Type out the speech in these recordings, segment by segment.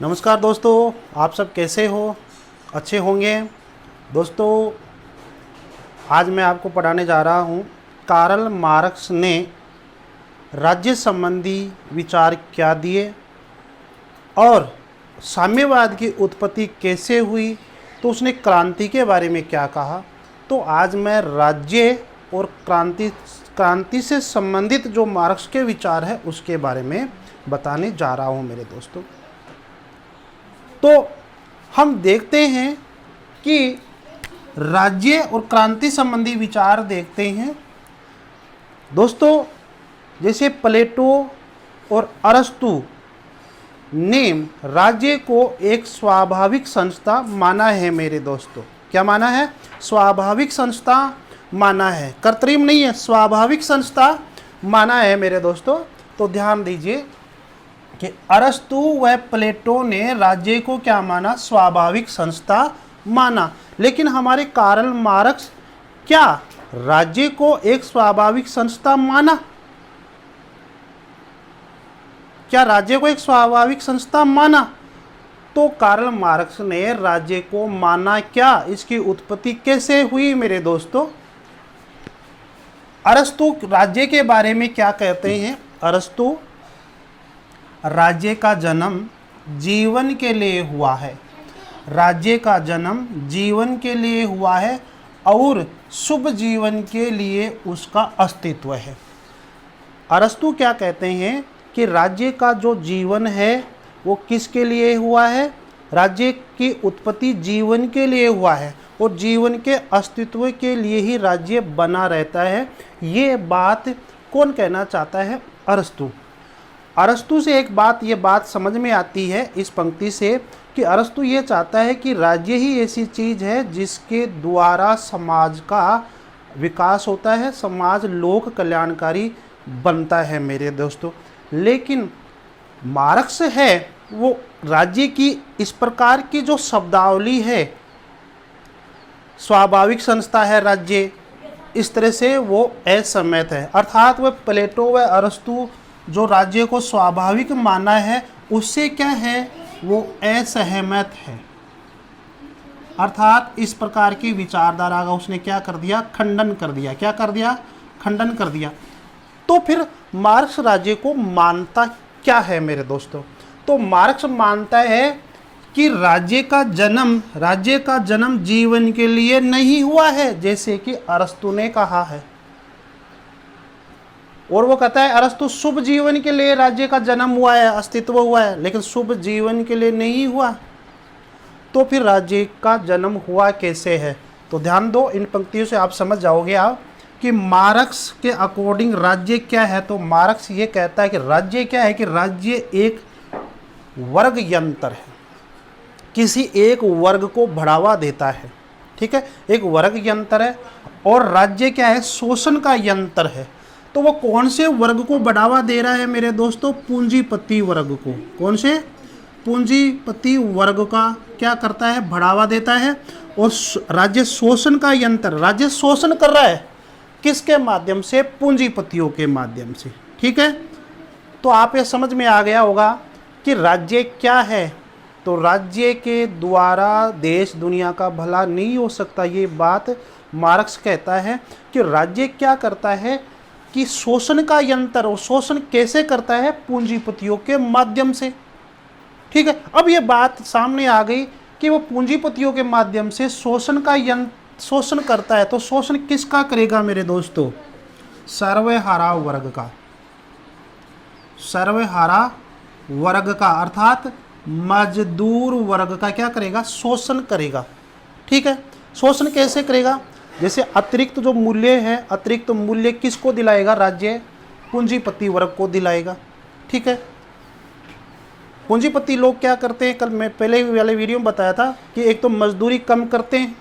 नमस्कार दोस्तों, आप सब कैसे हो? अच्छे होंगे। दोस्तों, आज मैं आपको पढ़ाने जा रहा हूँ कार्ल मार्क्स ने राज्य संबंधी विचार क्या दिए और साम्यवाद की उत्पत्ति कैसे हुई, तो उसने क्रांति के बारे में क्या कहा। तो आज मैं राज्य और क्रांति से संबंधित जो मार्क्स के विचार है उसके बारे में बताने जा रहा हूँ मेरे दोस्तों। तो हम देखते हैं कि राज्य और क्रांति संबंधी विचार देखते हैं दोस्तों। जैसे प्लेटो और अरस्तु ने राज्य को एक स्वाभाविक संस्था माना है मेरे दोस्तों। क्या माना है? स्वाभाविक संस्था माना है, कृत्रिम नहीं है, स्वाभाविक संस्था माना है मेरे दोस्तों। तो ध्यान दीजिए कि अरस्तु व प्लेटो ने राज्य को क्या माना? स्वाभाविक संस्था माना। लेकिन हमारे कार्ल मार्क्स क्या राज्य को एक स्वाभाविक संस्था माना? क्या राज्य को एक स्वाभाविक संस्था माना? तो कार्ल मार्क्स ने राज्य को माना क्या? इसकी उत्पत्ति कैसे हुई मेरे दोस्तों? अरस्तु राज्य के बारे में क्या कहते हैं? अरस्तु राज्य का जन्म जीवन के लिए हुआ है। राज्य का जन्म जीवन के लिए हुआ है और शुभ जीवन के लिए उसका अस्तित्व है। अरस्तु क्या कहते हैं कि राज्य का जो जीवन है वो किसके लिए हुआ है? राज्य की उत्पत्ति जीवन के लिए हुआ है और जीवन के अस्तित्व के लिए ही राज्य बना रहता है। ये बात कौन कहना चाहता है? अरस्तु। अरस्तु से ये बात समझ में आती है इस पंक्ति से कि अरस्तु ये चाहता है कि राज्य ही ऐसी चीज़ है जिसके द्वारा समाज का विकास होता है, समाज लोक कल्याणकारी बनता है मेरे दोस्तों। लेकिन मार्क्स है वो राज्य की इस प्रकार की जो शब्दावली है, स्वाभाविक संस्था है राज्य, इस तरह से वो असहमत है। अर्थात वह प्लेटो व अरस्तु जो राज्य को स्वाभाविक माना है उससे क्या है? वो असहमत है। अर्थात इस प्रकार की विचारधारा का उसने क्या कर दिया? खंडन कर दिया। क्या कर दिया? खंडन कर दिया। तो फिर मार्क्स राज्य को मानता क्या है मेरे दोस्तों? तो मार्क्स मानता है कि राज्य का जन्म जीवन के लिए नहीं हुआ है, जैसे कि अरस्तु ने कहा है। और वो कहता है अरस्तु शुभ जीवन के लिए राज्य का जन्म हुआ है, अस्तित्व हुआ है, लेकिन शुभ जीवन के लिए नहीं हुआ। तो फिर राज्य का जन्म हुआ कैसे है? तो ध्यान दो, इन पंक्तियों से आप समझ जाओगे आप कि मार्क्स के अकॉर्डिंग राज्य क्या है। तो मार्क्स ये कहता है कि राज्य क्या है? कि राज्य एक वर्ग यंत्र है, किसी एक वर्ग को बढ़ावा देता है। ठीक है, एक वर्ग यंत्र है। और राज्य क्या है? शोषण का यंत्र है। तो वो कौन से वर्ग को बढ़ावा दे रहा है मेरे दोस्तों? पूंजीपति वर्ग को। कौन से? पूंजीपति वर्ग का क्या करता है? बढ़ावा देता है। और राज्य शोषण का यंत्र, राज्य शोषण कर रहा है किसके माध्यम से? पूंजीपतियों के माध्यम से। ठीक है, तो आप ये समझ में आ गया होगा कि राज्य क्या है। तो राज्य के द्वारा देश दुनिया का भला नहीं हो सकता, ये बात मार्क्स कहता है कि राज्य क्या करता है कि शोषण का यंत्र। और शोषण कैसे करता है? पूंजीपतियों के माध्यम से। ठीक है, अब ये बात सामने आ गई कि वो पूंजीपतियों के माध्यम से शोषण करता है। तो शोषण किसका करेगा मेरे दोस्तों? सर्वहारा वर्ग का। सर्वहारा वर्ग का अर्थात मजदूर वर्ग का क्या करेगा? शोषण करेगा। ठीक है, शोषण कैसे करेगा? जैसे अतिरिक्त जो मूल्य है, अतिरिक्त मूल्य किसको दिलाएगा? राज्य पूंजीपति वर्ग को दिलाएगा। ठीक है, पूंजीपति लोग क्या करते हैं? कल मैं पहले वाले वीडियो में बताया था कि एक तो मजदूरी कम करते हैं,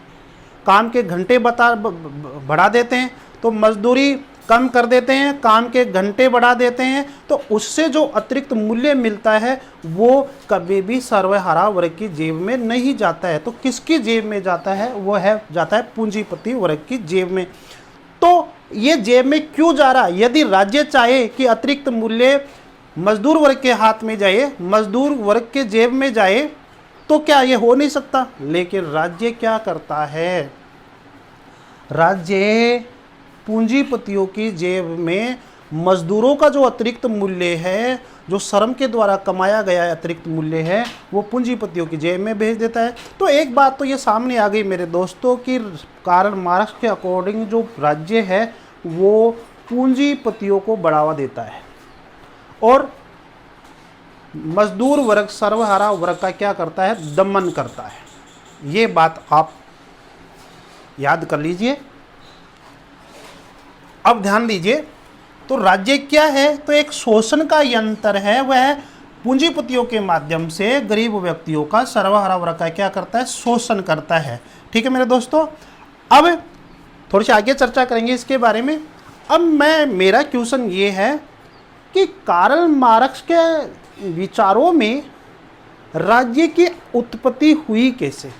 काम के घंटे बढ़ा देते हैं, तो मजदूरी कम कर देते हैं, काम के घंटे बढ़ा देते हैं, तो उससे जो अतिरिक्त मूल्य मिलता है वो कभी भी सर्वहारा वर्ग की जेब में नहीं जाता है। तो किसकी जेब में जाता है? वो जाता है पूंजीपति वर्ग की जेब में। तो ये जेब में क्यों जा रहा है? यदि राज्य चाहे कि अतिरिक्त मूल्य मजदूर वर्ग के हाथ में जाए, मजदूर वर्ग के जेब में जाए, तो क्या ये हो नहीं सकता। लेकिन राज्य क्या करता है, राज्य पूंजीपतियों की जेब में मजदूरों का जो अतिरिक्त मूल्य है, जो श्रम के द्वारा कमाया गया अतिरिक्त मूल्य है, वो पूंजीपतियों की जेब में भेज देता है। तो एक बात तो ये सामने आ गई मेरे दोस्तों कि कार्ल मार्क्स के अकॉर्डिंग जो राज्य है वो पूंजीपतियों को बढ़ावा देता है और मजदूर वर्ग, सर्वहारा वर्ग का क्या करता है, दमन करता है। ये बात आप याद कर लीजिए। अब ध्यान दीजिए, तो राज्य क्या है, तो एक शोषण का यंत्र है। वह पूंजीपतियों के माध्यम से गरीब व्यक्तियों का, सर्वहारा वर्ग का क्या करता है, शोषण करता है। ठीक है मेरे दोस्तों, अब थोड़ी सी आगे चर्चा करेंगे इसके बारे में। अब मेरा क्वेश्चन ये है कि कार्ल मार्क्स के विचारों में राज्य की उत्पत्ति हुई कैसे।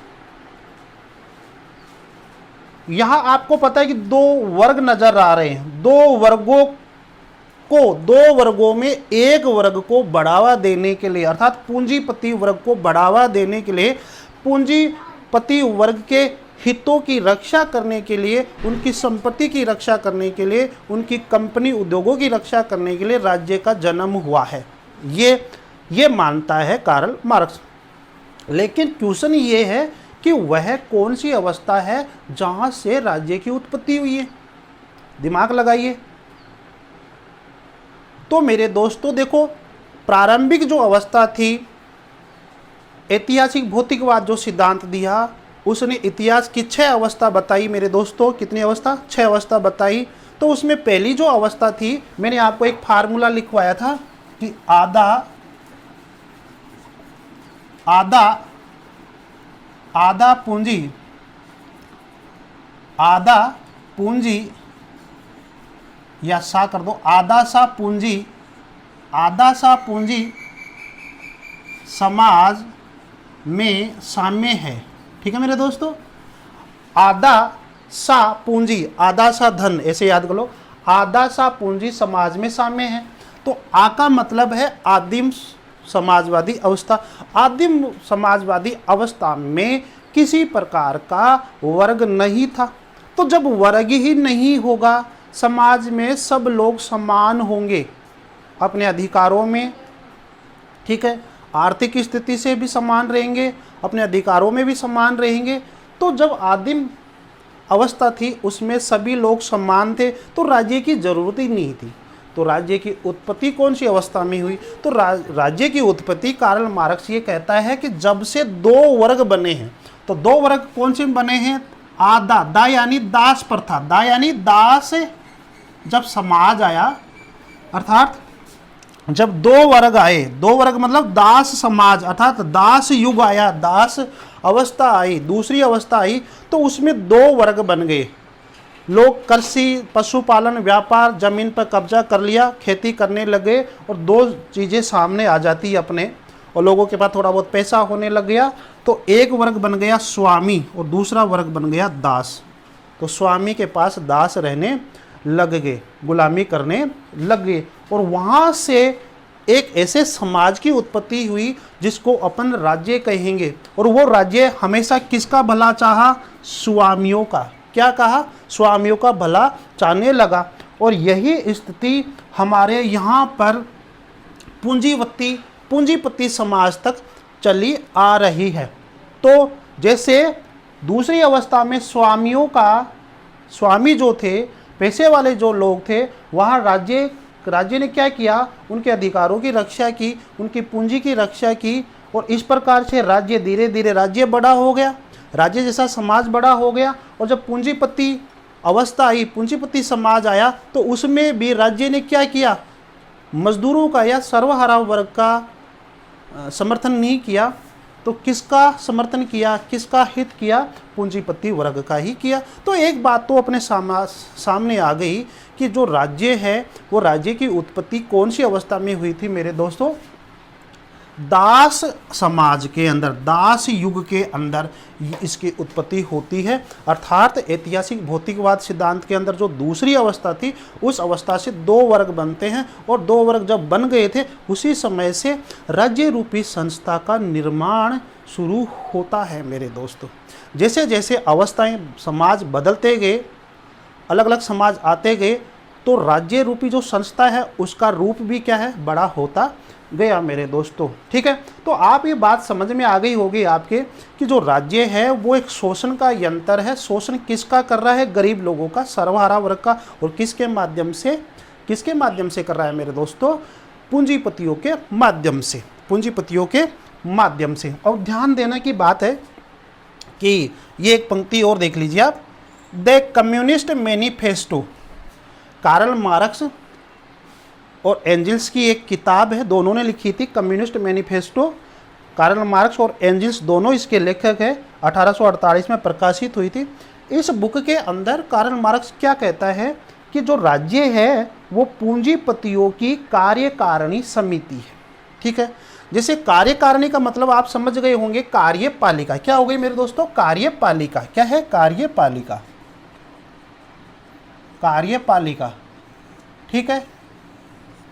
यहां आपको पता है कि दो वर्ग नजर आ रहे हैं, दो वर्गों में एक वर्ग को बढ़ावा देने के लिए, अर्थात पूंजीपति वर्ग को बढ़ावा देने के लिए, पूंजीपति वर्ग के हितों की रक्षा करने के लिए, उनकी संपत्ति की रक्षा करने के लिए, उनकी कंपनी उद्योगों की रक्षा करने के लिए राज्य का जन्म हुआ है। ये मानता है कार्ल मार्क्स। लेकिन क्वेश्चन ये है कि वह कौन सी अवस्था है जहां से राज्य की उत्पत्ति हुई है। दिमाग लगाइए। तो मेरे दोस्तों देखो, प्रारंभिक जो अवस्था थी, ऐतिहासिक भौतिकवाद जो सिद्धांत दिया, उसने इतिहास की 6 अवस्था बताई मेरे दोस्तों। कितनी अवस्था? 6 अवस्था बताई। तो उसमें पहली जो अवस्था थी, मैंने आपको एक फार्मूला लिखवाया था कि आधा पूंजी या सा कर दो, आधा सा पूंजी समाज में साम्य है। ठीक है मेरे दोस्तों, आधा सा पूंजी, आधा सा धन, ऐसे याद कर लो, आधा सा पूंजी समाज में साम्य है। तो आ का मतलब है आदिम समाजवादी अवस्था। आदिम समाजवादी अवस्था में किसी प्रकार का वर्ग नहीं था। तो जब वर्ग ही नहीं होगा, समाज में सब लोग समान होंगे अपने अधिकारों में, ठीक है, आर्थिक स्थिति से भी समान रहेंगे, अपने अधिकारों में भी समान रहेंगे। तो जब आदिम अवस्था थी उसमें सभी लोग समान थे, तो राज्य की जरूरत ही नहीं थी। तो राज्य की उत्पत्ति कौन सी अवस्था में हुई? तो राज्य की उत्पत्ति कार्ल मार्क्स ये कहता है कि जब से 2 वर्ग बने हैं। तो 2 वर्ग कौन से बने हैं? दा यानी दास प्रथा, दा यानी दास, जब समाज आया, अर्थात जब 2 वर्ग आए, 2 वर्ग मतलब दास समाज, अर्थात दास युग आया, दास अवस्था आई, दूसरी अवस्था आई, तो उसमें 2 वर्ग बन गए। लोग कृषि, पशुपालन, व्यापार, जमीन पर कब्जा कर लिया, खेती करने लगे और 2 चीज़ें सामने आ जाती अपने, और लोगों के पास थोड़ा बहुत पैसा होने लग गया। तो एक वर्ग बन गया स्वामी और दूसरा वर्ग बन गया दास। तो स्वामी के पास दास रहने लग गए, गुलामी करने लग गए, और वहाँ से एक ऐसे समाज की उत्पत्ति हुई जिसको अपन राज्य कहेंगे। और वो राज्य हमेशा किसका भला चाहा? स्वामियों का। क्या कहा? स्वामियों का भला चाहने लगा। और यही स्थिति हमारे यहाँ पर पूंजीपति समाज तक चली आ रही है। तो जैसे दूसरी अवस्था में स्वामी जो थे, पैसे वाले जो लोग थे, वहाँ राज्य ने क्या किया? उनके अधिकारों की रक्षा की, उनकी पूंजी की रक्षा की, और इस प्रकार से राज्य धीरे धीरे राज्य बड़ा हो गया, राज्य जैसा समाज बड़ा हो गया। और जब पूंजीपति अवस्था आई, पूंजीपति समाज आया, तो उसमें भी राज्य ने क्या किया? मजदूरों का या सर्वहारा वर्ग का समर्थन नहीं किया। तो किसका समर्थन किया, किसका हित किया? पूंजीपति वर्ग का ही किया। तो एक बात तो अपने सामने आ गई कि जो राज्य है वो राज्य की उत्पत्ति कौन सी अवस्था में हुई थी मेरे दोस्तों? दास समाज के अंदर, दास युग के अंदर इसकी उत्पत्ति होती है। अर्थात ऐतिहासिक भौतिकवाद सिद्धांत के अंदर जो दूसरी अवस्था थी, उस अवस्था से दो वर्ग बनते हैं, और दो वर्ग जब बन गए थे उसी समय से राज्य रूपी संस्था का निर्माण शुरू होता है मेरे दोस्तों। जैसे जैसे अवस्थाएं समाज बदलते गए, अलग अलग समाज आते गए, तो राज्य रूपी जो संस्था है उसका रूप भी क्या है, बड़ा होता गया मेरे दोस्तों। ठीक है, तो आप ये बात समझ में आ गई होगी आपके कि जो राज्य है वो एक शोषण का यंत्र है। शोषण किसका कर रहा है, गरीब लोगों का, सर्वहारा वर्ग का, और किसके माध्यम से कर रहा है मेरे दोस्तों, पूंजीपतियों के माध्यम से, पूंजीपतियों के माध्यम से। और ध्यान देने की बात है कि ये एक पंक्ति और देख लीजिए आप, the Communist Manifesto, Karl Marx और एंजल्स की एक किताब है, दोनों ने लिखी थी। कम्युनिस्ट मैनिफेस्टो, कार्ल मार्क्स और एंजल्स दोनों इसके लेखक हैं, 1848 में प्रकाशित हुई थी। इस बुक के अंदर कार्ल मार्क्स क्या कहता है कि जो राज्य है वो पूंजीपतियों की कार्यकारिणी समिति है। ठीक है, जैसे कार्यकारिणी का मतलब आप समझ गए होंगे, कार्यपालिका। क्या हो गई मेरे दोस्तों, कार्यपालिका। क्या है, कार्यपालिका, कार्यपालिका। ठीक है,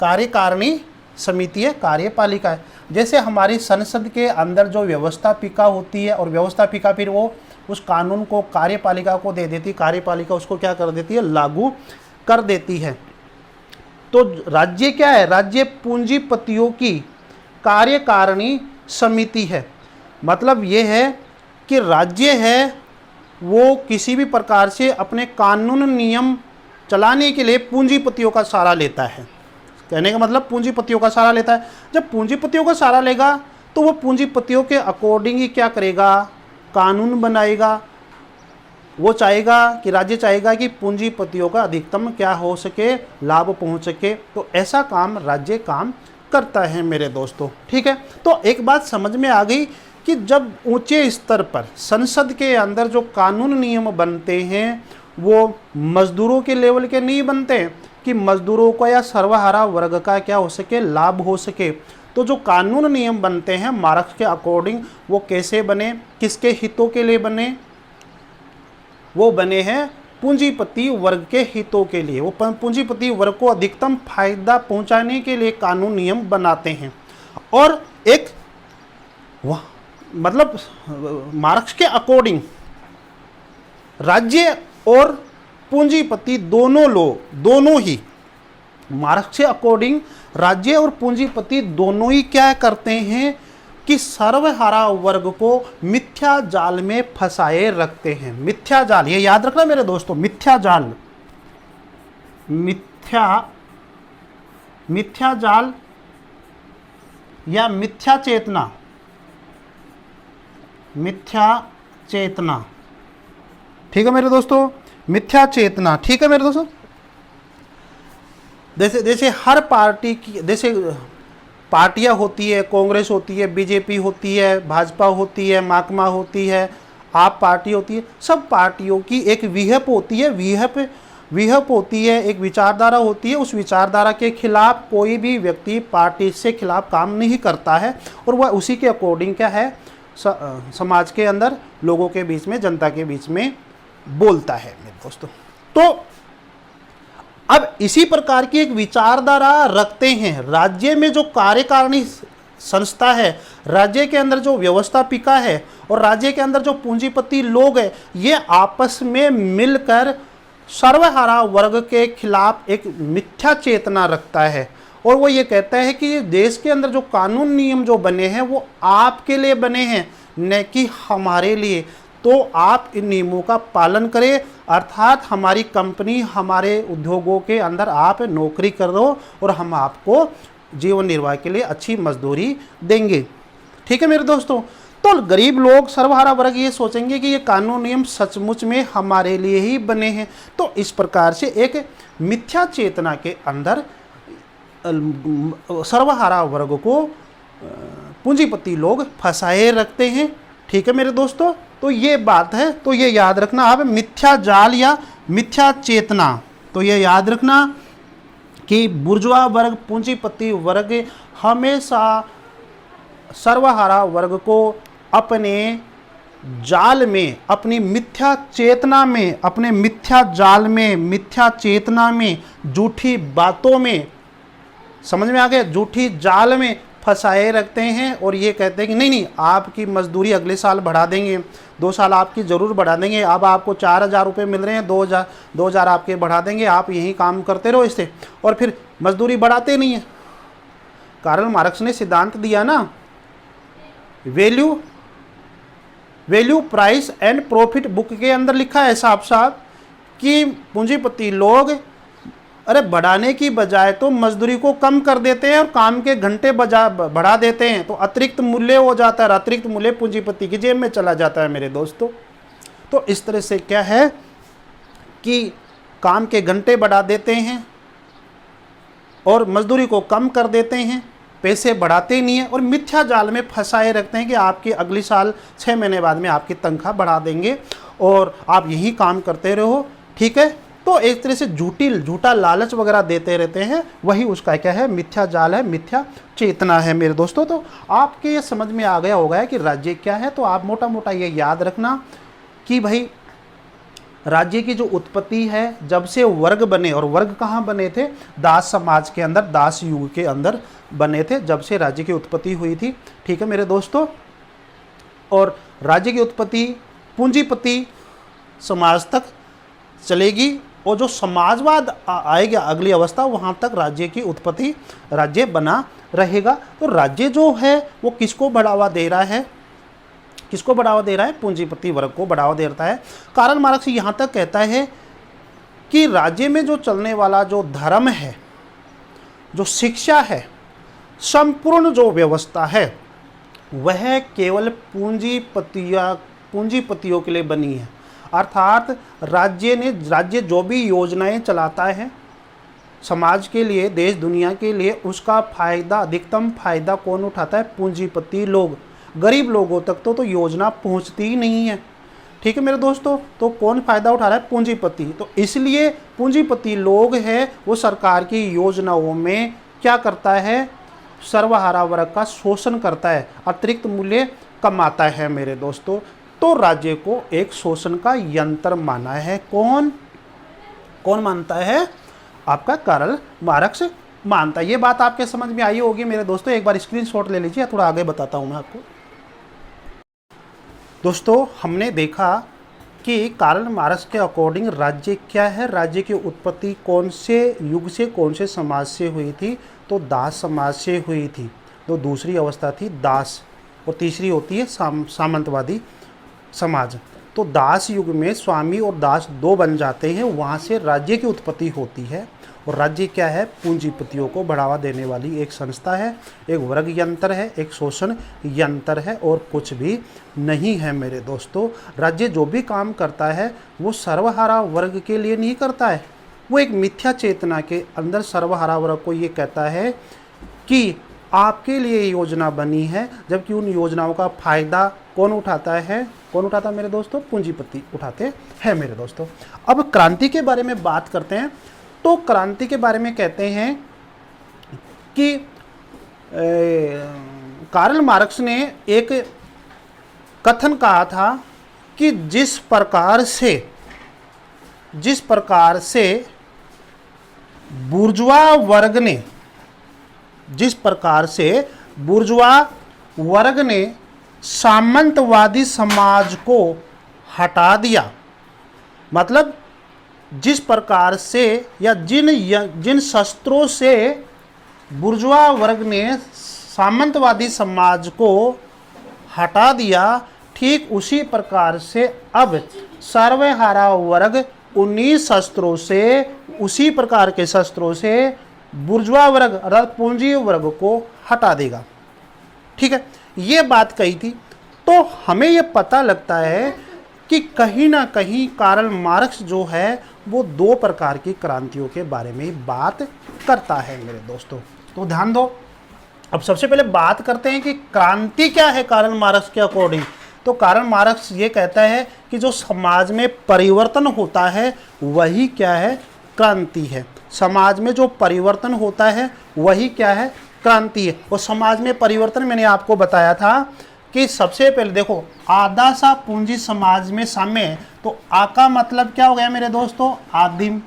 कार्यकारिणी समिति है, कार्यपालिका है। जैसे हमारी संसद के अंदर जो व्यवस्थापिका होती है, और व्यवस्थापिका फिर वो उस कानून को कार्यपालिका को दे देती, कार्यपालिका उसको क्या कर देती है, लागू कर देती है। तो राज्य क्या है, राज्य पूंजीपतियों की कार्यकारिणी समिति है। मतलब ये है कि राज्य है वो किसी भी प्रकार से अपने कानून नियम चलाने के लिए पूंजीपतियों का सहारा लेता है। कहने का मतलब पूंजीपतियों का सहारा लेता है। जब पूंजीपतियों का सहारा लेगा तो वो पूंजीपतियों के अकॉर्डिंग ही क्या करेगा, कानून बनाएगा। वो चाहेगा कि राज्य चाहेगा कि पूंजीपतियों का अधिकतम क्या हो सके, लाभ पहुंच सके। तो ऐसा काम राज्य काम करता है मेरे दोस्तों। ठीक है, तो एक बात समझ में आ गई कि जब ऊंचे स्तर पर संसद के अंदर जो कानून नियम बनते हैं वो मजदूरों के लेवल के नहीं बनते कि मजदूरों का या सर्वहारा वर्ग का क्या हो सके, लाभ हो सके। तो जो कानून नियम बनते हैं मार्क्स के अकॉर्डिंग, वो कैसे बने, किसके हितों के लिए बने, वो बने हैं पूंजीपति वर्ग के हितों के लिए। वो पूंजीपति वर्ग को अधिकतम फायदा पहुंचाने के लिए कानून नियम बनाते हैं। और एक मतलब मार्क्स के अकॉर्डिंग राज्य और पूंजीपति दोनों ही मार्क्स के अकॉर्डिंग राज्य और पूंजीपति दोनों ही क्या करते हैं कि सर्वहारा वर्ग को मिथ्या जाल में फंसाए रखते हैं। मिथ्या जाल, ये याद रखना मेरे दोस्तों, मिथ्या जाल, मिथ्या जाल या मिथ्या चेतना, मिथ्या चेतना। ठीक है मेरे दोस्तों, मिथ्या चेतना। ठीक है मेरे दोस्तों, जैसे हर पार्टी की, जैसे पार्टियां होती है, कांग्रेस होती है, बीजेपी होती है, भाजपा होती है, माकपा होती है, आप पार्टी होती है, सब पार्टियों की एक विहप होती है, विहप होती है, एक विचारधारा होती है। उस विचारधारा के खिलाफ कोई भी व्यक्ति पार्टी से खिलाफ काम नहीं करता है, और वह उसी के अकॉर्डिंग क्या है, समाज के अंदर लोगों के बीच में, जनता के बीच में बोलता है मेरे दोस्तों। तो अब इसी प्रकार की एक विचारधारा रखते हैं। राज्य में जो कार्यकारिणी संस्था है, राज्य के अंदर जो व्यवस्थापिका है और राज्य के अंदर जो पूंजीपति लोग हैं, ये आपस में मिलकर सर्वहारा वर्ग के खिलाफ एक मिथ्या चेतना रखता है। और वो ये कहता है कि देश के अंदर जो कानून नियम जो बने हैं वो आपके लिए बने हैं, न कि हमारे लिए। तो आप इन नियमों का पालन करें, अर्थात हमारी कंपनी, हमारे उद्योगों के अंदर आप नौकरी कर दो और हम आपको जीवन निर्वाह के लिए अच्छी मजदूरी देंगे। ठीक है मेरे दोस्तों, तो गरीब लोग, सर्वहारा वर्ग ये सोचेंगे कि ये कानून नियम सचमुच में हमारे लिए ही बने हैं। तो इस प्रकार से एक मिथ्या चेतना के अंदर सर्वहारा वर्ग को पूंजीपति लोग फंसाए रखते हैं। ठीक है मेरे दोस्तों, तो ये बात है, तो ये याद रखना आप, मिथ्या जाल या मिथ्या चेतना। तो ये याद रखना कि बुर्जुआ वर्ग, पूंजीपति वर्ग हमेशा सर्वहारा वर्ग को अपने जाल में, अपनी मिथ्या चेतना में, अपने मिथ्या जाल में, मिथ्या चेतना में, झूठी बातों में, समझ में आ गया, झूठी जाल में फंसाए रखते हैं और ये कहते हैं कि नहीं नहीं आपकी मजदूरी अगले साल बढ़ा देंगे, 2 साल आपकी ज़रूर बढ़ा देंगे, अब आपको 4,000 रुपये मिल रहे हैं, 2,000 आपके बढ़ा देंगे, आप यही काम करते रहो इससे, और फिर मजदूरी बढ़ाते नहीं है। कार्ल मार्क्स ने सिद्धांत दिया ना, value price and profit book के अंदर लिखा है साफ साफ कि पूंजीपति लोग अरे बढ़ाने की बजाय तो मजदूरी को कम कर देते हैं और काम के घंटे बढ़ा देते हैं, तो अतिरिक्त मूल्य हो जाता है, अतिरिक्त मूल्य पूंजीपति की जेब में चला जाता है मेरे दोस्तों। तो इस तरह से क्या है कि काम के घंटे बढ़ा देते हैं और मजदूरी को कम कर देते हैं, पैसे बढ़ाते नहीं हैं और मिथ्या जाल में फंसाए रखते हैं कि आपके अगले साल 6 महीने बाद में आपकी तनख्वाह बढ़ा देंगे और आप यही काम करते रहो, ठीक है। तो एक तरह से झूठा लालच वगैरह देते रहते हैं, वही उसका क्या है, मिथ्या जाल है, मिथ्या चेतना है मेरे दोस्तों। तो आपके ये समझ में आ गया होगा कि राज्य क्या है। तो आप मोटा मोटा ये याद रखना कि भाई राज्य की जो उत्पत्ति है, जब से वर्ग बने, और वर्ग कहाँ बने थे, दास समाज के अंदर, दास युग के अंदर बने थे, जब से राज्य की उत्पत्ति हुई थी, ठीक है मेरे दोस्तों। और राज्य की उत्पत्ति पूंजीपति समाज तक चलेगी और जो समाजवाद आएगा अगली अवस्था, वहाँ तक राज्य की उत्पत्ति, राज्य बना रहेगा। तो राज्य जो है वो किसको बढ़ावा दे रहा है, किसको बढ़ावा दे रहा है, पूंजीपति वर्ग को बढ़ावा देता है। कार्ल मार्क्स यहाँ तक कहता है कि राज्य में जो चलने वाला जो धर्म है, जो शिक्षा है, संपूर्ण जो व्यवस्था है, वह केवल पूंजीपतियों के लिए बनी है। अर्थात राज्य जो भी योजनाएं चलाता है समाज के लिए, देश दुनिया के लिए, उसका फायदा, अधिकतम फायदा कौन उठाता है, पूंजीपति लोग। गरीब लोगों तक तो योजना पहुंचती ही नहीं है, ठीक है मेरे दोस्तों। तो कौन फायदा उठा रहा है, पूंजीपति। तो इसलिए पूंजीपति लोग है वो सरकार की योजनाओं में क्या करता है, सर्वहारा वर्ग का शोषण करता है, अतिरिक्त मूल्य कमाता है मेरे दोस्तों। तो राज्य को एक शोषण का यंत्र माना है। कौन मानता है, आपका कार्ल मार्क्स मानता है। ये बात आपके समझ में आई होगी मेरे दोस्तों। एक बार स्क्रीनशॉट ले लीजिए, थोड़ा आगे बताता हूं मैं आपको। दोस्तों हमने देखा कि कार्ल मार्क्स के अकॉर्डिंग राज्य क्या है, राज्य की उत्पत्ति कौन से युग से, कौन से समाज से हुई थी, तो दास समाज से हुई थी। तो दूसरी अवस्था थी दास और तीसरी होती है सामंतवादी समाज। तो दास युग में स्वामी और दास दो बन जाते हैं, वहाँ से राज्य की उत्पत्ति होती है। और राज्य क्या है, पूंजीपतियों को बढ़ावा देने वाली एक संस्था है, एक वर्ग यंत्र है, एक शोषण यंत्र है और कुछ भी नहीं है मेरे दोस्तों। राज्य जो भी काम करता है वो सर्वहारा वर्ग के लिए नहीं करता है, वो एक मिथ्या चेतना के अंदर सर्वहारा वर्ग को ये कहता है कि आपके लिए योजना बनी है, जबकि उन योजनाओं का फायदा कौन उठाता है, कौन उठाता है मेरे दोस्तों, पूंजीपति उठाते हैं मेरे दोस्तों। अब क्रांति के बारे में बात करते हैं। तो क्रांति के बारे में कहते हैं कि कार्ल मार्क्स ने एक कथन कहा था कि जिस प्रकार से बुर्जुआ वर्ग ने सामंतवादी समाज को हटा दिया, मतलब जिस प्रकार से या जिन शस्त्रों से बुर्जुआ वर्ग ने सामंतवादी समाज को हटा दिया, ठीक उसी प्रकार से अब सर्वहारा वर्ग उन्हीं शस्त्रों से, उसी प्रकार के शस्त्रों से बुर्जुआ वर्ग अर्थात पूंजी वर्ग को हटा देगा। ठीक है, ये बात कही थी। तो हमें ये पता लगता है कि कहीं ना कहीं कार्ल मार्क्स जो है वो दो प्रकार की क्रांतियों के बारे में बात करता है मेरे दोस्तों। तो ध्यान दो, अब सबसे पहले बात करते हैं कि क्रांति क्या है कार्ल मार्क्स के अकॉर्डिंग। तो कार्ल मार्क्स ये कहता है कि जो समाज में परिवर्तन होता है वही क्या है, क्रांति है। समाज में जो परिवर्तन होता है वही क्या है, क्रांति है। और समाज में परिवर्तन मैंने आपको बताया था कि सबसे पहले देखो आधा सा पूंजी समाज में शामिल है, तो आ का मतलब क्या हो गया मेरे दोस्तों, आदिम,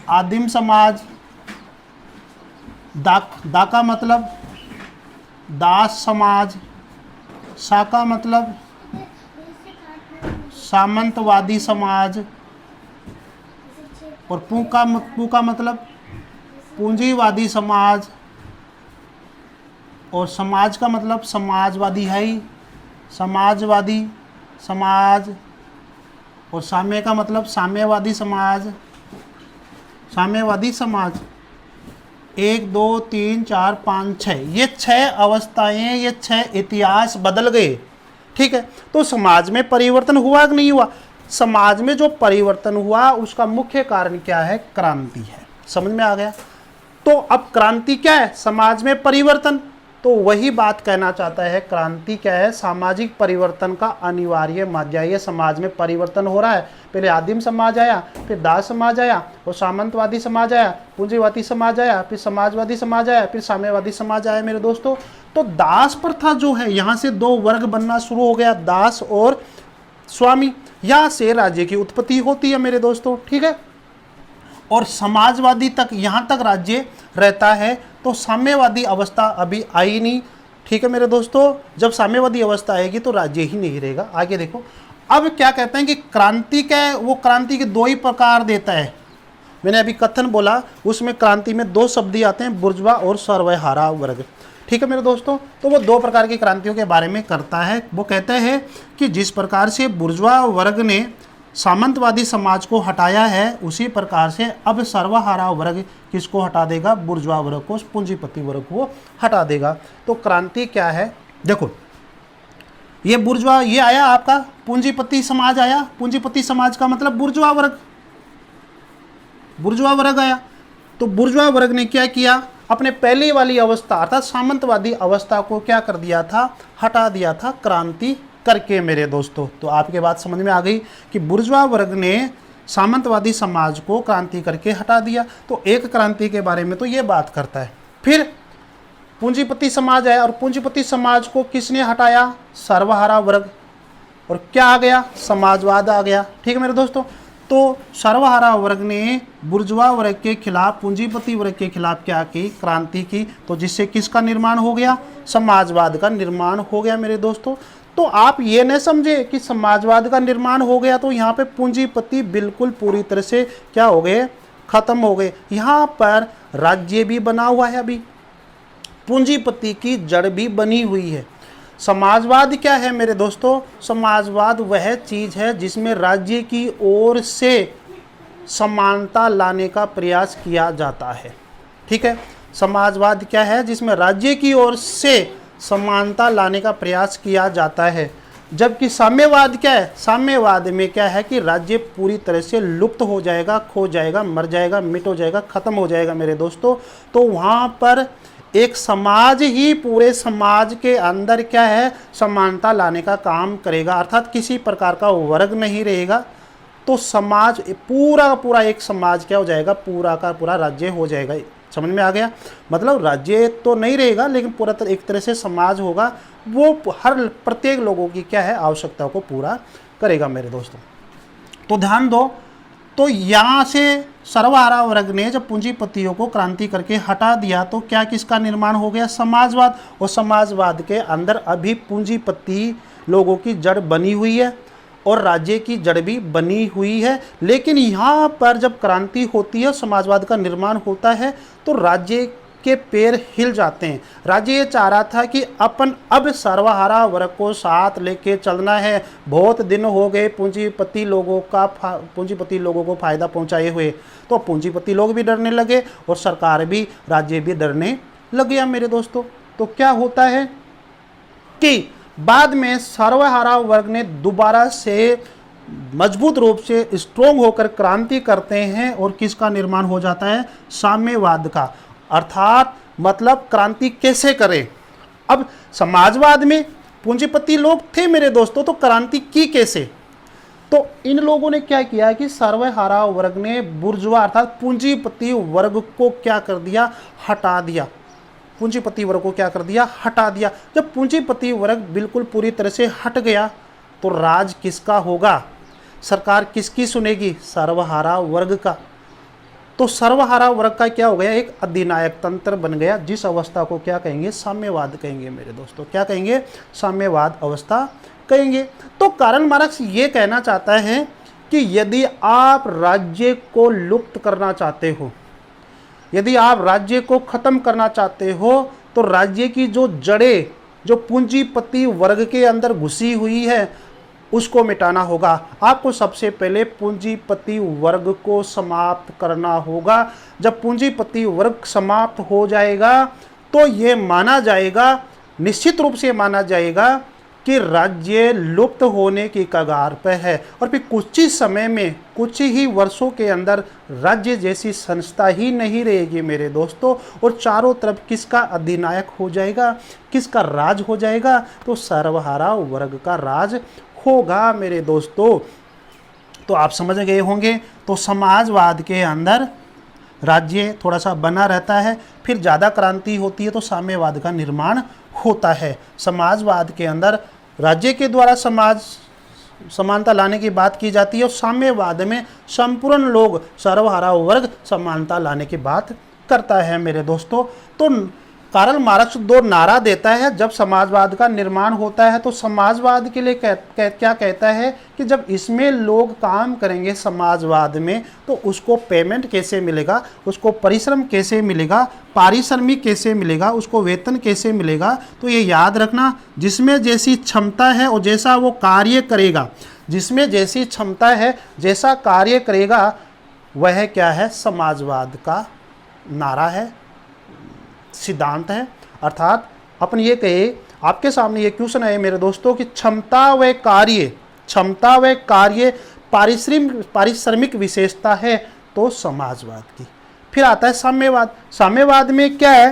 आदिम समाज। दा का मतलब दास समाज। सा का मतलब सामंतवादी समाज। और पू का मतलब पूंजीवादी समाज। और समाज का मतलब समाजवादी है ही, समाजवादी समाज। और साम्य का मतलब साम्यवादी समाज, साम्यवादी समाज। 1 2 3 4 5 6 ये 6 अवस्थाएं, ये 6 इतिहास बदल गए। ठीक है, तो समाज में परिवर्तन हुआ कि नहीं हुआ? समाज में जो परिवर्तन हुआ उसका मुख्य कारण क्या है? क्रांति है। समझ में आ गया? तो अब क्रांति क्या है? समाज में परिवर्तन। तो वही बात कहना चाहता है, क्रांति क्या है? सामाजिक परिवर्तन का अनिवार्य माध्यम। समाज में परिवर्तन हो रहा है, पहले आदिम समाज आया, फिर दास समाज आया, और सामंतवादी समाज आया, पूंजीवादी समाज आया, फिर समाजवादी समाज आया, फिर साम्यवादी समाज आया मेरे दोस्तों। तो दास प्रथा जो है, यहाँ से 2 वर्ग बनना शुरू हो गया, दास और स्वामी। यहाँ से राज्य की उत्पत्ति होती है मेरे दोस्तों। ठीक है, और समाजवादी तक, यहाँ तक राज्य रहता है। तो साम्यवादी अवस्था अभी आई नहीं। ठीक है मेरे दोस्तों, जब साम्यवादी अवस्था आएगी तो राज्य ही नहीं रहेगा। आगे देखो, अब क्या कहते हैं कि क्रांति क्या है? वो क्रांति के 2 ही प्रकार देता है। मैंने अभी कथन बोला, उसमें क्रांति में 2 शब्द आते हैं, बुर्जुआ और सर्वहारा वर्ग। ठीक है मेरे दोस्तों, तो वो 2 प्रकार की क्रांतियों के बारे में करता है। वो कहता है कि जिस प्रकार से बुर्जुआ वर्ग ने सामंतवादी समाज को हटाया है, उसी प्रकार से अब सर्वहारा वर्ग किसको हटा देगा? बुर्जुआ वर्ग को, पूंजीपति वर्ग को हटा देगा। तो क्रांति क्या है? देखो, ये बुर्जुआ, ये आया आपका पूंजीपति समाज आया। पूंजीपति समाज का मतलब बुर्जुआ वर्ग, बुर्जुआ वर्ग आया। तो बुर्जुआ वर्ग ने क्या किया? अपने पहले वाली अवस्था अर्थात सामंतवादी अवस्था को क्या कर दिया था? हटा दिया था, क्रांति करके मेरे दोस्तों। तो आपके बात समझ में आ गई कि बुर्जुआ वर्ग ने सामंतवादी समाज को क्रांति करके हटा दिया। तो एक क्रांति के बारे में तो ये बात करता है। फिर पूंजीपति समाज आया, और पूंजीपति समाज को किसने हटाया? सर्वहारा वर्ग। और क्या आ गया? समाजवाद आ गया। ठीक है मेरे दोस्तों, तो सर्वहारा वर्ग ने बुर्जुआ वर्ग के खिलाफ, पूंजीपति वर्ग के खिलाफ क्या की? क्रांति की। तो जिससे किसका निर्माण हो गया? समाजवाद का निर्माण हो गया मेरे दोस्तों। तो आप ये न समझे कि समाजवाद का निर्माण हो गया तो यहाँ पे पूंजीपति बिल्कुल पूरी तरह से क्या हो गए? खत्म हो गए। यहाँ पर राज्य भी बना हुआ है, अभी पूंजीपति की जड़ भी बनी हुई है। समाजवाद क्या है मेरे दोस्तों? समाजवाद वह चीज है जिसमें राज्य की ओर से समानता लाने का प्रयास किया जाता है। ठीक है, समाजवाद क्या है? जिसमें राज्य की ओर से समानता लाने का प्रयास किया जाता है। जबकि साम्यवाद क्या है? साम्यवाद में क्या है कि राज्य पूरी तरह से लुप्त हो जाएगा, खो जाएगा, मर जाएगा, मिट हो जाएगा, खत्म हो जाएगा मेरे दोस्तों। तो वहाँ पर एक समाज ही पूरे समाज के अंदर क्या है? समानता लाने का काम करेगा, अर्थात किसी प्रकार का वर्ग नहीं रहेगा। तो समाज पूरा का पूरा एक समाज क्या हो जाएगा? पूरा का पूरा राज्य हो जाएगा। समझ में आ गया? मतलब राज्य तो नहीं रहेगा, लेकिन पूरा एक तरह से समाज होगा, वो हर प्रत्येक लोगों की क्या है? आवश्यकता को पूरा करेगा मेरे दोस्तों। तो ध्यान दो, तो यहाँ से सर्वहारा वर्ग ने जब पूंजीपतियों को क्रांति करके हटा दिया तो क्या किसका निर्माण हो गया? समाजवाद। और समाजवाद के अंदर अभी पूंजीपति लोगों की जड़ बनी हुई है और राज्य की जड़ भी बनी हुई है। लेकिन यहाँ पर जब क्रांति होती है, समाजवाद का निर्माण होता है, तो राज्य के पैर हिल जाते हैं। राज्य ये चाह रहा था कि अपन अब सर्वहारा वर्ग को साथ लेके चलना है। बहुत दिन हो गए पूंजीपति लोगों को फायदा पहुंचाए हुए, तो पूंजीपति लोग भी डरने लगे और सरकार भी, राज्य भी डरने लग गया मेरे दोस्तों। तो क्या होता है कि बाद में सर्वहारा वर्ग ने दोबारा से मजबूत रूप से स्ट्रोंग होकर क्रांति करते हैं, और किसका निर्माण हो जाता है? साम्यवाद का। अर्थात मतलब क्रांति कैसे करें? अब समाजवाद में पूंजीपति लोग थे मेरे दोस्तों, तो क्रांति की कैसे? तो इन लोगों ने क्या किया कि सर्वहारा वर्ग ने बुर्जुआ अर्थात पूंजीपति वर्ग को क्या कर दिया, हटा दिया। पूंजीपति वर्ग को क्या कर दिया, हटा दिया। जब पूंजीपति वर्ग बिल्कुल पूरी तरह से हट गया तो राज किसका होगा, सरकार किसकी सुनेगी, सर्वहारा वर्ग का। तो सर्वहारा वर्ग का क्या हो गया, एक अधिनायक तंत्र बन गया, जिस अवस्था को क्या कहेंगे, साम्यवाद कहेंगे मेरे दोस्तों। क्या कहेंगे, साम्यवाद अवस्था कहेंगे। तो कार्ल मार्क्स ये कहना चाहता है कि यदि आप राज्य को लुप्त करना चाहते हो, यदि आप राज्य को खत्म करना चाहते हो, तो राज्य की जो जड़ें जो पूंजीपति वर्ग के अंदर घुसी हुई है उसको मिटाना होगा। आपको सबसे पहले पूंजीपति वर्ग को समाप्त करना होगा। जब पूंजीपति वर्ग समाप्त हो जाएगा तो ये माना जाएगा, निश्चित रूप से माना जाएगा कि राज्य लुप्त होने की कगार पर है। और फिर कुछ ही समय में, कुछ ही वर्षों के अंदर राज्य जैसी संस्था ही नहीं रहेगी मेरे दोस्तों। और चारों तरफ किसका अधिनायक हो जाएगा, किसका राज हो जाएगा, तो सर्वहारा वर्ग का राज होगा मेरे दोस्तों। तो आप समझ गए होंगे। तो समाजवाद के अंदर राज्य थोड़ा सा बना रहता है, फिर ज़्यादा क्रांति होती है तो साम्यवाद का निर्माण होता है। समाजवाद के अंदर राज्य के द्वारा समाज समानता लाने की बात की जाती है और साम्यवाद में संपूर्ण लोग, सर्वहारा वर्ग समानता लाने की बात करता है मेरे दोस्तों। तो कार्ल मार्क्स दो नारा देता है जब समाजवाद का निर्माण होता है। तो समाजवाद के लिए क्या कहता है कि जब इसमें लोग काम करेंगे समाजवाद में, तो उसको पेमेंट कैसे मिलेगा, उसको परिश्रम कैसे मिलेगा, पारिश्रमिक कैसे मिलेगा, उसको वेतन कैसे मिलेगा। तो ये याद रखना, जिसमें जैसी क्षमता है और जैसा वो कार्य करेगा, जिसमें जैसी क्षमता है, जैसा कार्य करेगा, वह क्या है, समाजवाद का नारा है, सिद्धांत है। अर्थात अपन ये कहे, आपके सामने ये क्वेश्चन है मेरे दोस्तों कि क्षमता व कार्य पारिश्रमिक विशेषता है तो समाजवाद की। फिर आता है साम्यवाद। साम्यवाद में क्या है,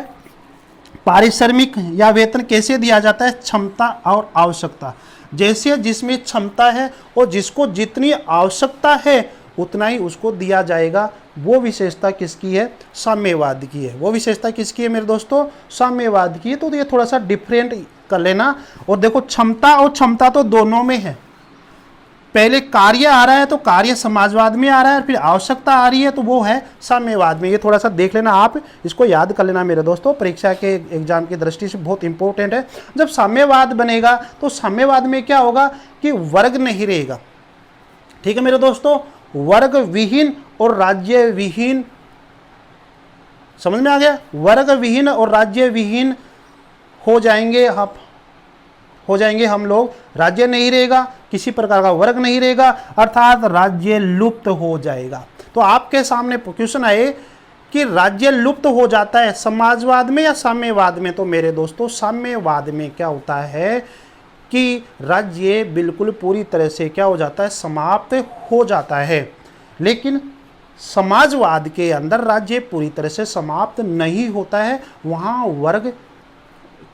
पारिश्रमिक या वेतन कैसे दिया जाता है, क्षमता और आवश्यकता। जैसे जिसमें क्षमता है और जिसको जितनी आवश्यकता है उतना ही उसको दिया जाएगा। वो विशेषता किसकी है, साम्यवाद की है। वो विशेषता किसकी है मेरे दोस्तों, साम्यवाद की है। तो ये थोड़ा सा डिफरेंट कर लेना। और देखो, क्षमता और क्षमता तो दोनों में है। पहले कार्य आ रहा है तो कार्य समाजवाद में आ रहा है, फिर आवश्यकता आ रही है तो वो है साम्यवाद में। ये थोड़ा सा देख लेना, आप इसको याद कर लेना मेरे दोस्तों, परीक्षा के एग्जाम की दृष्टि से बहुत इंपॉर्टेंट है। जब साम्यवाद बनेगा तो साम्यवाद में क्या होगा कि वर्ग नहीं रहेगा। ठीक है मेरे दोस्तों, वर्ग विहीन और राज्य विहीन, समझ में आ गया, वर्ग विहीन और राज्य विहीन हो जाएंगे हम लोग। राज्य नहीं रहेगा, किसी प्रकार का वर्ग नहीं रहेगा, अर्थात राज्य लुप्त हो जाएगा। तो आपके सामने क्वेश्चन आए कि राज्य लुप्त हो जाता है समाजवाद में या साम्यवाद में। तो मेरे दोस्तों, साम्यवाद में क्या होता है कि राज्य बिल्कुल पूरी तरह से क्या हो जाता है, समाप्त हो जाता है। लेकिन समाजवाद के अंदर राज्य पूरी तरह से समाप्त नहीं होता है, वहाँ वर्ग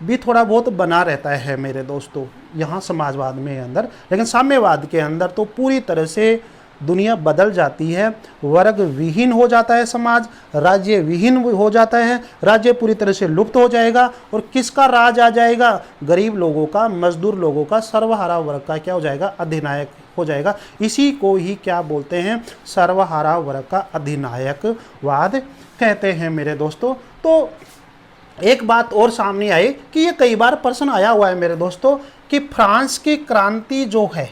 भी थोड़ा बहुत बना रहता है मेरे दोस्तों, यहाँ समाजवाद में अंदर। लेकिन साम्यवाद के अंदर तो पूरी तरह से दुनिया बदल जाती है, वर्ग विहीन हो जाता है समाज, राज्य विहीन हो जाता है, राज्य पूरी तरह से लुप्त हो जाएगा। और किसका राज आ जाएगा, गरीब लोगों का, मजदूर लोगों का, सर्वहारा वर्ग का क्या हो जाएगा, अधिनायक हो जाएगा। इसी को ही क्या बोलते हैं, सर्वहारा वर्ग का अधिनायकवाद कहते हैं मेरे दोस्तों। तो एक बात और सामने आई कि ये कई बार प्रश्न आया हुआ है मेरे दोस्तों कि फ्रांस की क्रांति जो है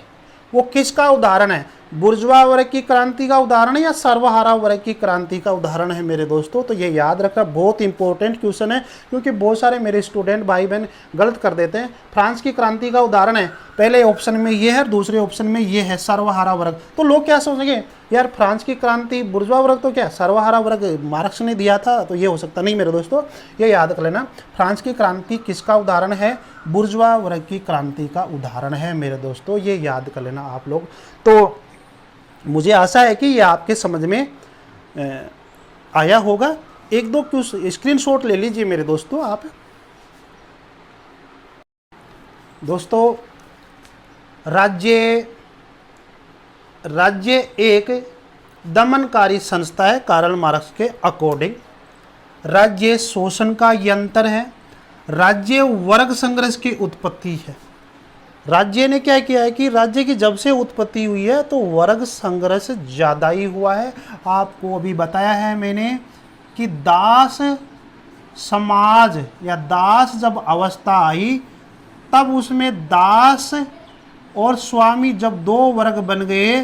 वो किसका उदाहरण है, बुर्जुआ वर्ग की क्रांति का उदाहरण है या सर्वहारा वर्ग की क्रांति का उदाहरण है मेरे दोस्तों। तो ये याद रखना, बहुत इंपॉर्टेंट क्वेश्चन है, क्योंकि बहुत सारे मेरे स्टूडेंट भाई बहन गलत कर देते हैं। फ्रांस की क्रांति का उदाहरण है, पहले ऑप्शन में ये है, दूसरे ऑप्शन में ये है सर्वहारा वर्ग। तो लोग क्या सोचेंगे, यार फ्रांस की क्रांति बुर्जुआ वर्ग तो क्या सर्वहारा वर्ग मार्क्स ने दिया था, तो ये हो सकता नहीं मेरे दोस्तों। ये याद कर लेना, फ्रांस की क्रांति किसका उदाहरण है, बुर्जुआ वर्ग की क्रांति का उदाहरण है मेरे दोस्तों। ये याद कर लेना आप लोग। तो मुझे आशा है कि ये आपके समझ में आया होगा। एक दो स्क्रीनशॉट ले लीजिए मेरे दोस्तों आप। दोस्तों, राज्य राज्य एक दमनकारी संस्था है कार्ल मार्क्स के अकॉर्डिंग। राज्य शोषण का यंत्र है। राज्य वर्ग संघर्ष की उत्पत्ति है। राज्य ने क्या किया है कि राज्य की जब से उत्पत्ति हुई है तो वर्ग संघर्ष ज़्यादा ही हुआ है। आपको अभी बताया है मैंने कि दास समाज या दास जब अवस्था आई तब उसमें दास और स्वामी जब दो वर्ग बन गए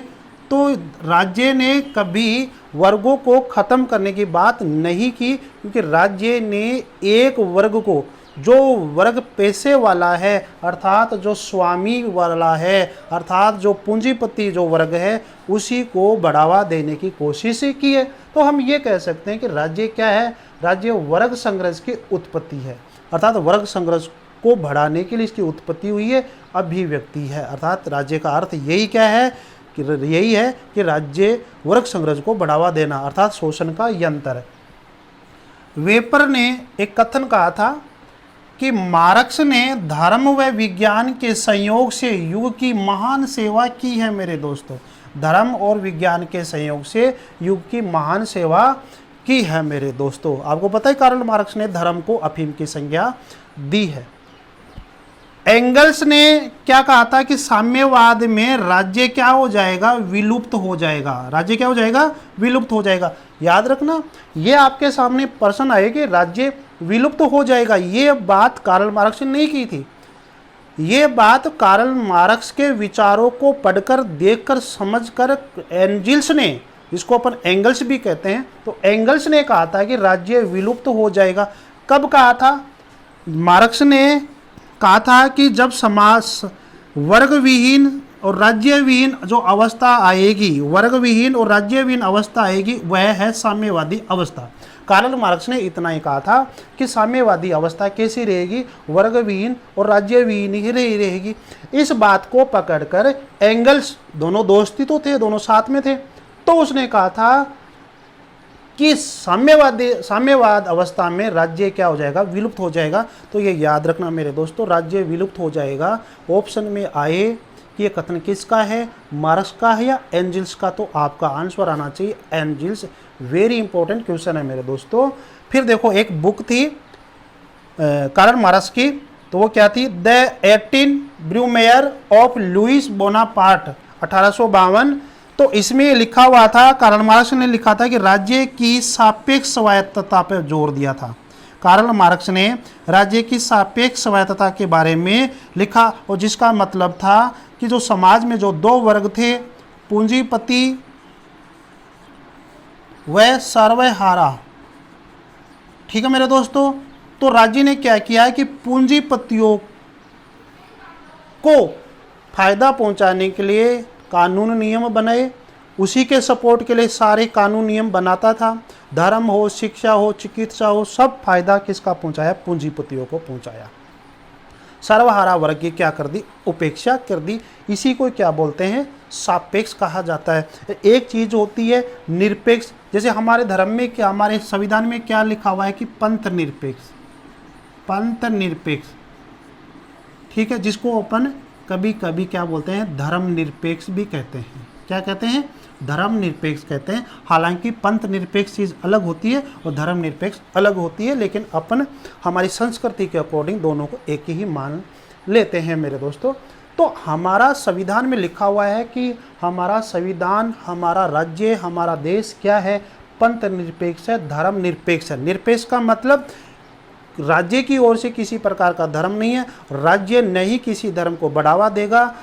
तो राज्य ने कभी वर्गों को ख़त्म करने की बात नहीं की, क्योंकि राज्य ने एक वर्ग को, जो वर्ग पैसे वाला है अर्थात जो स्वामी वाला है अर्थात जो पूंजीपति जो वर्ग है, उसी को बढ़ावा देने की कोशिश की है। तो हम ये कह सकते हैं कि राज्य क्या है, राज्य वर्ग संघर्ष की उत्पत्ति है, अर्थात वर्ग संघर्ष को बढ़ाने के लिए इसकी उत्पत्ति हुई है, अभिव्यक्ति है। अर्थात राज्य का अर्थ यही क्या है कि यही है कि राज्य वर्ग संघर्ष को बढ़ावा देना अर्थात शोषण का यंत्र है। वेपर ने एक कथन कहा था कि मार्क्स ने धर्म व विज्ञान के संयोग से युग की महान सेवा की है। मेरे दोस्तों, धर्म और विज्ञान के संयोग से युग की महान सेवा की है। मेरे दोस्तों, आपको पता है कार्ल मार्क्स ने धर्म को अफीम की संज्ञा दी है। एंगल्स ने क्या कहा था कि साम्यवाद में राज्य क्या हो जाएगा, विलुप्त हो जाएगा। राज्य क्या हो जाएगा, विलुप्त हो जाएगा। याद रखना, ये आपके सामने प्रश्न आए कि राज्य विलुप्त हो जाएगा, ये बात कार्ल मार्क्स ने नहीं की थी। ये बात कार्ल मार्क्स के विचारों को पढ़कर, देखकर, समझकर एंजिल्स ने, जिसको अपन एंगल्स भी कहते हैं, तो एंगल्स ने कहा था कि राज्य विलुप्त हो जाएगा। कब कहा था? मार्क्स ने कहा था कि जब समाज वर्ग विहीन और राज्य विहीन जो अवस्था आएगी, वर्ग विहीन और राज्य विहीन अवस्था आएगी, वह है साम्यवादी अवस्था। कार्ल मार्क्स ने इतना ही कहा था कि साम्यवादी अवस्था कैसी रहेगी, वर्ग विहीन और राज्य विहीन ही रहेगी। इस बात को पकड़कर एंगल्स, दोनों दोस्ती तो थे, दोनों साथ में थे, तो उसने कहा था कि साम्यवाद अवस्था में राज्य क्या हो जाएगा, विलुप्त हो जाएगा। तो ये याद रखना मेरे दोस्तों, राज्य विलुप्त हो जाएगा। ऑप्शन में आए कि ये कथन किसका है, मार्क्स का है या एंजिल्स का, तो आपका आंसर आना चाहिए एंजिल्स। वेरी इंपॉर्टेंट क्वेश्चन है मेरे दोस्तों। फिर देखो, एक बुक थी कार्ल मार्क्स की, तो वो क्या थी, द 18 ब्रूमेयर ऑफ लुइस बोनापार्ट 1852। तो इसमें लिखा हुआ था, कार्ल मार्क्स ने लिखा था कि राज्य की सापेक्ष स्वायत्तता पर जोर दिया था। कार्ल मार्क्स ने राज्य की सापेक्ष स्वायत्तता के बारे में लिखा, और जिसका मतलब था कि जो समाज में जो दो वर्ग थे, पूंजीपति व सर्वहारा, ठीक है मेरे दोस्तों। तो राज्य ने क्या किया है कि पूंजीपतियों को फायदा पहुंचाने के लिए कानून नियम बनाए, उसी के सपोर्ट के लिए सारे कानून नियम बनाता था। धर्म हो, शिक्षा हो, चिकित्सा हो, सब फायदा किसका पहुंचाया, पूंजीपतियों को पहुंचाया। सर्वहारा वर्ग की क्या कर दी, उपेक्षा कर दी। इसी को क्या बोलते हैं, सापेक्ष कहा जाता है। एक चीज होती है निरपेक्ष, जैसे हमारे धर्म में क्या, हमारे संविधान में क्या लिखा हुआ है कि पंथ निरपेक्ष, पंथ निरपेक्ष, ठीक है, जिसको अपन कभी कभी क्या बोलते हैं, धर्म निरपेक्ष भी कहते हैं। क्या कहते हैं, धर्म निरपेक्ष कहते हैं। हालांकि पंथ निरपेक्ष चीज़ अलग होती है और धर्म निरपेक्ष अलग होती है, लेकिन अपन हमारी संस्कृति के अकॉर्डिंग दोनों को एक ही मान लेते हैं मेरे दोस्तों। तो हमारा संविधान में लिखा हुआ है कि हमारा संविधान, हमारा राज्य, हमारा देश क्या है, पंथ निरपेक्ष है, धर्म निरपेक्ष है। निरपेक्ष का मतलब राज्य की ओर से किसी प्रकार का धर्म नहीं है, राज्य नहीं किसी धर्म को बढ़ावा देगा,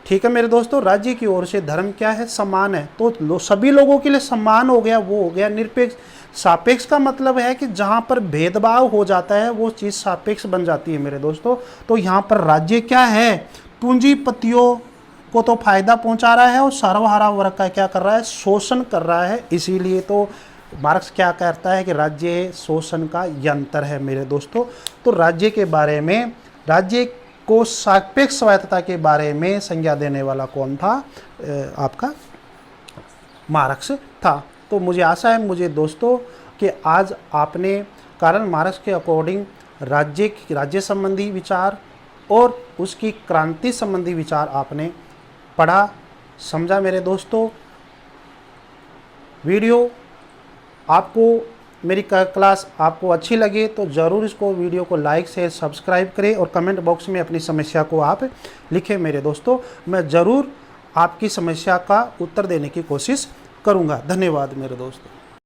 ठीक है मेरे दोस्तों। राज्य की ओर से धर्म क्या है, समान है, तो सभी लोगों के लिए समान हो गया, वो हो गया निरपेक्ष। सापेक्ष का मतलब है कि जहाँ पर भेदभाव हो जाता है वो चीज़ सापेक्ष बन जाती है मेरे दोस्तों। तो यहाँ पर राज्य क्या है, पूंजीपतियों को तो फायदा पहुँचा रहा है और सर्वहारा वर्ग का क्या कर रहा है, शोषण कर रहा है। इसीलिए तो मार्क्स क्या कहता है कि राज्य शोषण का यंत्र है मेरे दोस्तों। तो राज्य के बारे में, राज्य को सापेक्ष स्वायत्तता के बारे में संज्ञा देने वाला कौन था, आपका मार्क्स था। तो मुझे आशा है मुझे दोस्तों कि आज आपने कार्ल मार्क्स के अकॉर्डिंग राज्य संबंधी विचार और उसकी क्रांति संबंधी विचार आपने पढ़ा समझा मेरे दोस्तों? वीडियो आपको, मेरी क्लास आपको अच्छी लगे तो ज़रूर इसको वीडियो को लाइक शेयर सब्सक्राइब करें और कमेंट बॉक्स में अपनी समस्या को आप लिखें मेरे दोस्तों। मैं ज़रूर आपकी समस्या का उत्तर देने की कोशिश करूँगा। धन्यवाद मेरे दोस्तों।